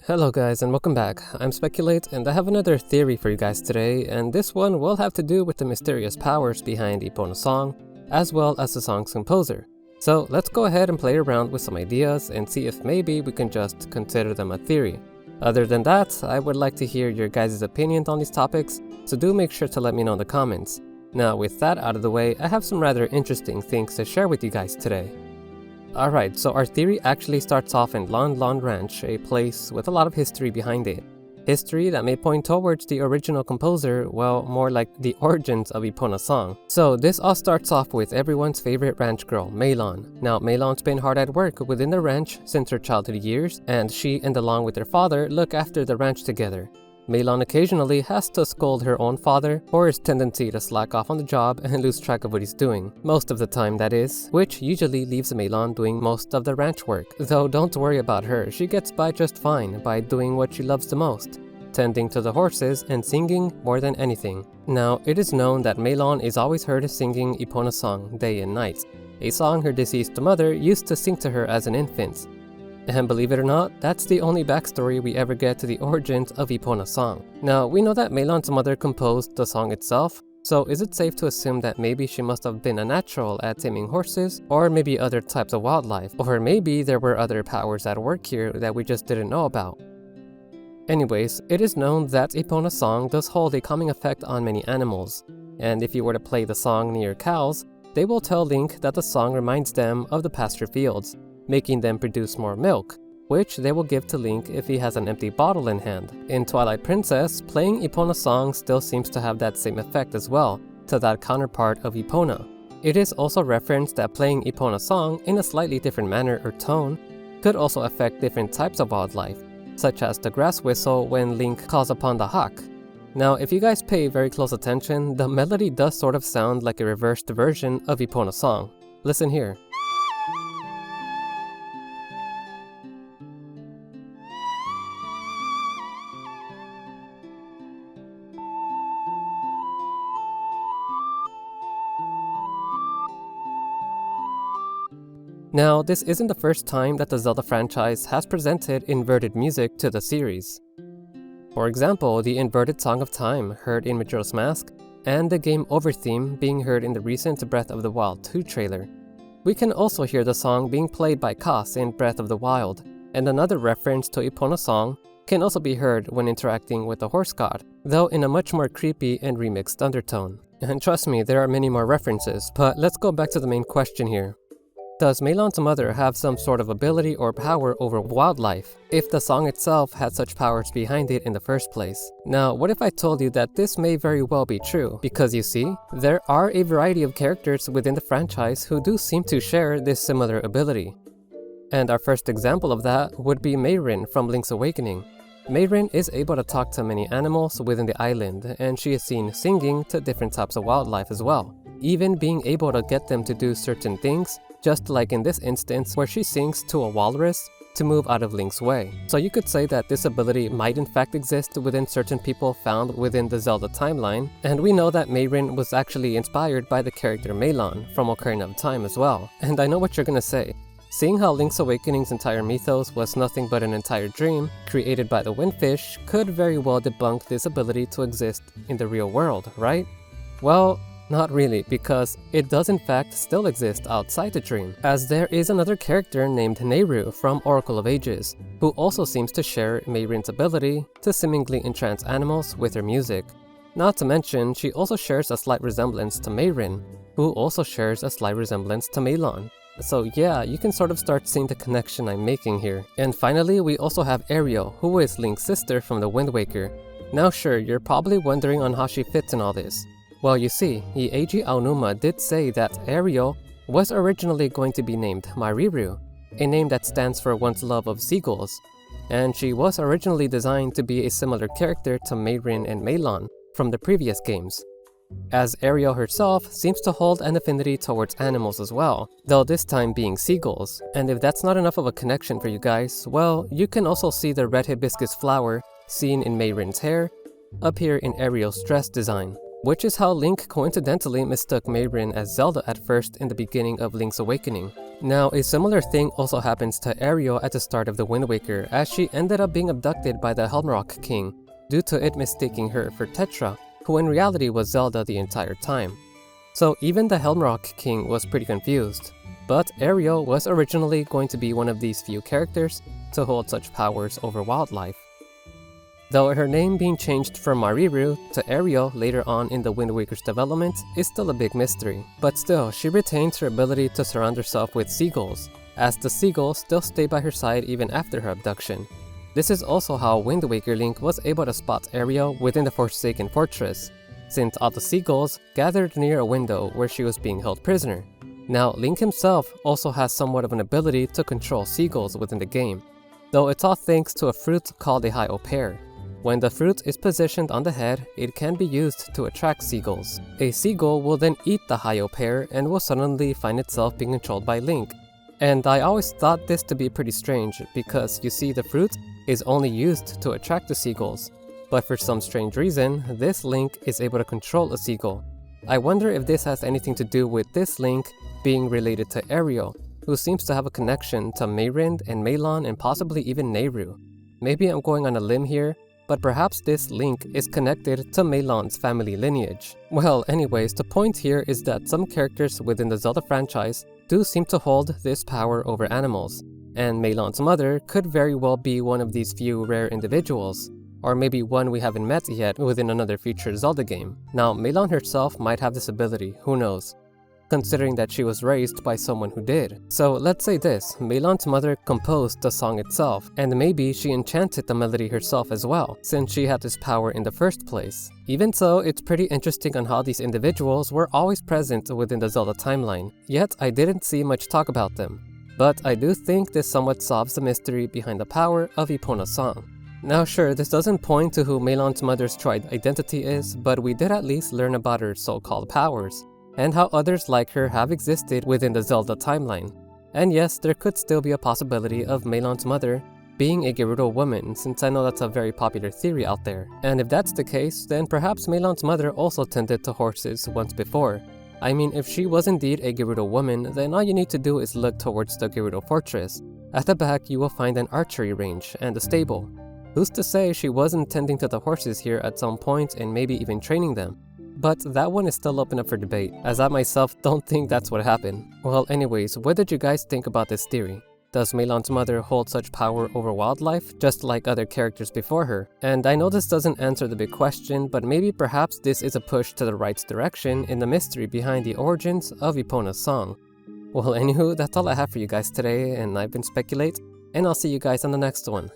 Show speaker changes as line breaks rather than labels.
Hello guys and welcome back. I'm Speculate and I have another theory for you guys today, and this one will have to do with the mysterious powers behind Epona's song, as well as the song's composer. So let's go ahead and play around with some ideas and see if maybe we can just consider them a theory. Other than that, I would like to hear your guys' opinions on these topics, so do make sure to let me know in the comments. Now with that out of the way, I have some rather interesting things to share with you guys today. Alright, so our theory actually starts off in Lon Lon Ranch, a place with a lot of history behind it. History that may point towards the original composer, well, more like the origins of Epona's song. So this all starts off with everyone's favorite ranch girl, Maylon. Now, Maylon's been hard at work within the ranch since her childhood years, and she and along with her father look after the ranch together. Maylon occasionally has to scold her own father for his tendency to slack off on the job and lose track of what he's doing. Most of the time, that is, which usually leaves Maylon doing most of the ranch work. Though don't worry about her, she gets by just fine by doing what she loves the most, tending to the horses and singing more than anything. Now, it is known that Maylon is always heard singing Epona's song day and night, a song her deceased mother used to sing to her as an infant. And believe it or not, that's the only backstory we ever get to the origins of Epona's song. Now, we know that Maylon's mother composed the song itself, so is it safe to assume that maybe she must have been a natural at taming horses, or maybe other types of wildlife, or maybe there were other powers at work here that we just didn't know about? Anyways, it is known that Epona's song does hold a calming effect on many animals, and if you were to play the song near cows, they will tell Link that the song reminds them of the pasture fields, making them produce more milk, which they will give to Link if he has an empty bottle in hand. In Twilight Princess, playing Epona's song still seems to have that same effect as well, to that counterpart of Epona. It is also referenced that playing Epona's song in a slightly different manner or tone could also affect different types of wildlife, such as the grass whistle when Link calls upon the hawk. Now, if you guys pay very close attention, the melody does sort of sound like a reversed version of Epona's song. Listen here. Now, this isn't the first time that the Zelda franchise has presented inverted music to the series. For example, the inverted Song of Time heard in Majora's Mask, and the Game Over theme being heard in the recent Breath of the Wild 2 trailer. We can also hear the song being played by Kass in Breath of the Wild, and another reference to Epona's song can also be heard when interacting with the horse god, though in a much more creepy and remixed undertone. And trust me, there are many more references, but let's go back to the main question here. Does Maylon's mother have some sort of ability or power over wildlife, if the song itself had such powers behind it in the first place? Now, what if I told you that this may very well be true? Because you see, there are a variety of characters within the franchise who do seem to share this similar ability. And our first example of that would be Mayrin from Link's Awakening. Mayrin is able to talk to many animals within the island, and she is seen singing to different types of wildlife as well, even being able to get them to do certain things, just like in this instance where she sings to a walrus to move out of Link's way. So you could say that this ability might in fact exist within certain people found within the Zelda timeline, and we know that Mayrin was actually inspired by the character Maylon from Ocarina of Time as well. And I know what you're gonna say. Seeing how Link's Awakening's entire mythos was nothing but an entire dream created by the Windfish could very well debunk this ability to exist in the real world, right? Well, not really, because it does in fact still exist outside the dream, as there is another character named Nehru from Oracle of Ages, who also seems to share Mayrin's ability to seemingly entrance animals with her music. Not to mention, she also shares a slight resemblance to Mayrin, who also shares a slight resemblance to Maylon. So yeah, you can sort of start seeing the connection I'm making here. And finally, we also have Ariel, who is Link's sister from the Wind Waker. Now sure, you're probably wondering on how she fits in all this. Well, you see, Eiji Aonuma did say that Ariel was originally going to be named Mariru, a name that stands for one's love of seagulls, and she was originally designed to be a similar character to Mayrin and Maylon from the previous games, as Ariel herself seems to hold an affinity towards animals as well, though this time being seagulls. And if that's not enough of a connection for you guys, well, you can also see the red hibiscus flower seen in Mayrin's hair appear in Ariel's dress design. which is how Link coincidentally mistook Mayrin as Zelda at first in the beginning of Link's Awakening. Now, a similar thing also happens to Ariel at the start of the Wind Waker, as she ended up being abducted by the Helmrock King, due to it mistaking her for Tetra, who in reality was Zelda the entire time. So even the Helmrock King was pretty confused. But Ariel was originally going to be one of these few characters to hold such powers over wildlife. Though her name being changed from Mariru to Ariel later on in the Wind Waker's development is still a big mystery, but still, she retains her ability to surround herself with seagulls, as the seagulls still stay by her side even after her abduction. This is also how Wind Waker Link was able to spot Ariel within the Forsaken Fortress, since all the seagulls gathered near a window where she was being held prisoner. Now, Link himself also has somewhat of an ability to control seagulls within the game, though it's all thanks to a fruit called a high pear. When the fruit is positioned on the head, it can be used to attract seagulls. A seagull will then eat the high pear and will suddenly find itself being controlled by Link. And I always thought this to be pretty strange, because you see the fruit is only used to attract the seagulls, but for some strange reason, this Link is able to control a seagull. I wonder if this has anything to do with this Link being related to Ariel, who seems to have a connection to Mayrin and Maylon and possibly even Nehru. Maybe I'm going on a limb here, but perhaps this Link is connected to Maylon's family lineage. Well, anyways, the point here is that some characters within the Zelda franchise do seem to hold this power over animals, and Maylon's mother could very well be one of these few rare individuals, or maybe one we haven't met yet within another future Zelda game. Now, Maylon herself might have this ability, who knows, considering that she was raised by someone who did. So let's say this, Maylon's mother composed the song itself, and maybe she enchanted the melody herself as well, since she had this power in the first place. Even so, it's pretty interesting on how these individuals were always present within the Zelda timeline, yet I didn't see much talk about them. But I do think this somewhat solves the mystery behind the power of Epona's song. Now sure, this doesn't point to who Maylon's mother's tried identity is, but we did at least learn about her so-called powers, and how others like her have existed within the Zelda timeline. And yes, there could still be a possibility of Maylon's mother being a Gerudo woman, since I know that's a very popular theory out there. And if that's the case, then perhaps Maylon's mother also tended to horses once before. I mean, if she was indeed a Gerudo woman, then all you need to do is look towards the Gerudo Fortress. At the back, you will find an archery range and a stable. Who's to say she wasn't tending to the horses here at some point and maybe even training them? But that one is still open up for debate, as I myself don't think that's what happened. Well, anyways, what did you guys think about this theory? Does Maylon's mother hold such power over wildlife, just like other characters before her? And I know this doesn't answer the big question, but maybe perhaps this is a push to the right direction in the mystery behind the origins of Epona's song. Well, anywho, that's all I have for you guys today, and I've been Speculate, and I'll see you guys on the next one.